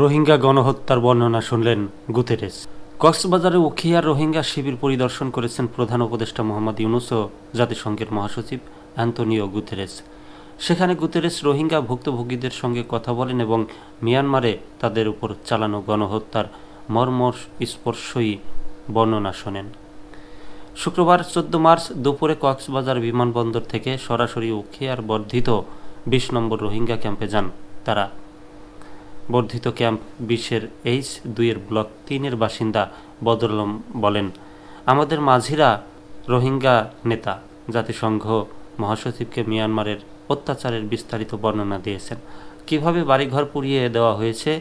রোহিঙ্গা গণহত্যার বর্ণনা শুনলেন গুতেরেস। কক্সবাজারে উখিয়ার রোহিঙ্গা শিবির পরিদর্শন করেছেন প্রধান উপদেষ্টা মোহাম্মদ ইউনূস ও জাতিসংঘের মহাসচিব অ্যান্তোনিও গুতেরেস। সেখানে গুতেরেস রোহিঙ্গা ভুক্তভোগীদের সঙ্গে কথা বলেন এবং মিয়ানমারে তাদের উপর চালানো গণহত্যার মর্মস্পর্শী বর্ণনা শোনেন। শুক্রবার 14 মার্চ দুপুরে কক্সবাজার বিমানবন্দর থেকে সরাসরি উখিয়ার বর্ধিত 20 নম্বর রোহিঙ্গা ক্যাম্পে যান তারা। বর্ধিত ক্যাম্প 20-এর H2-এর ব্লক 3-এর বাসিন্দা বদর আলম বলেন, আমাদের মাঝিরা রোহিঙ্গা নেতা জাতিসংঘ মহাসচিবকে মিয়ানমারের অত্যাচারের বিস্তারিত বর্ণনা দিয়েছেন। কিভাবে বাড়িঘর পুড়িয়ে দেওয়া হয়েছে,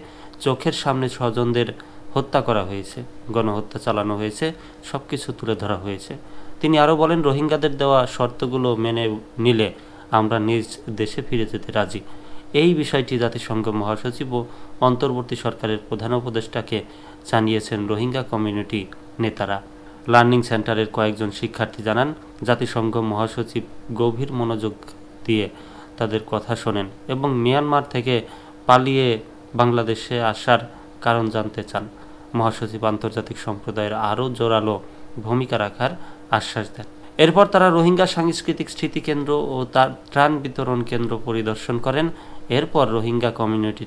চোখের সামনে স্বজনদের হত্যা করা হয়েছে, গণহত্যা চালানো হয়েছে, সব কিছু তুলে ধরা হয়েছে। তিনি আরও বলেন, রোহিঙ্গাদের দেওয়া শর্তগুলো মেনে নিলে আমরা নিজ দেশে ফিরে যেতে রাজি। এই বিষয়টি জাতিসংঘ মহাসচিব ও অন্তর্বর্তী সরকারের প্রধান উপদেষ্টাকে জানিয়েছেন রোহিঙ্গা কমিউনিটি নেতারা। লার্নিং সেন্টারের কয়েকজন শিক্ষার্থী জানান, জাতিসংঘ মহাসচিব গভীর মনোযোগ দিয়ে তাদের কথা শোনেন এবং মিয়ানমার থেকে পালিয়ে বাংলাদেশে আসার কারণ জানতে চান। মহাসচিব আন্তর্জাতিক সম্প্রদায়ের আরও জোরালো ভূমিকা রাখার আশ্বাস দেন। এরপর তারা রোহিঙ্গা সাংস্কৃতিক স্মৃতিকেন্দ্র ও তার ত্রাণ বিতরণ কেন্দ্র পরিদর্শন করেন। এরপর রোহিঙ্গা কমিউনিটি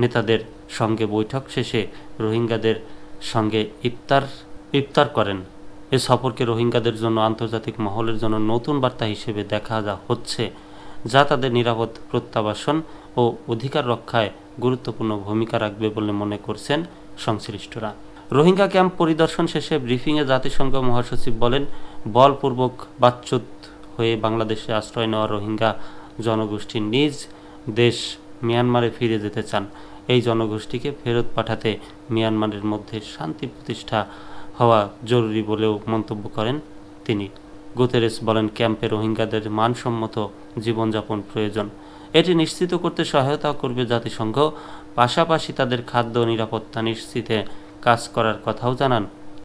নেতাদের সঙ্গে বৈঠক শেষে রোহিঙ্গাদের সঙ্গে ইফতার করেন। এ সফরকে রোহিঙ্গাদের জন্য আন্তর্জাতিক মহলের জন্য নতুন বার্তা হিসেবে দেখা হচ্ছে, যা তাদের নিরাপদ প্রত্যাবাসন ও অধিকার রক্ষায় গুরুত্বপূর্ণ ভূমিকা রাখবে বলে মনে করছেন সংশ্লিষ্টরা। রোহিঙ্গা ক্যাম্প পরিদর্শন শেষে ব্রিফিংয়ে জাতিসংঘ মহাসচিব বলেন, বলপূর্বক বাচ্চুত হয়ে বাংলাদেশে আশ্রয় নেওয়া রোহিঙ্গা জনগোষ্ঠী নিজ দেশ মিয়ানমারে ফিরে যেতে চান। এই জনগোষ্ঠীকে ফেরত পাঠাতে মিয়ানমারের মধ্যে শান্তি প্রতিষ্ঠা হওয়া জরুরি বলেও মন্তব্য করেন তিনি। গুতেরেস বলেন, ক্যাম্পে রোহিঙ্গাদের মানসম্মত জীবনযাপন প্রয়োজন। এটি নিশ্চিত করতে সহায়তা করবে জাতিসংঘ। পাশাপাশি তাদের খাদ্য নিরাপত্তা নিশ্চিতে কাজ করার কথাও জানান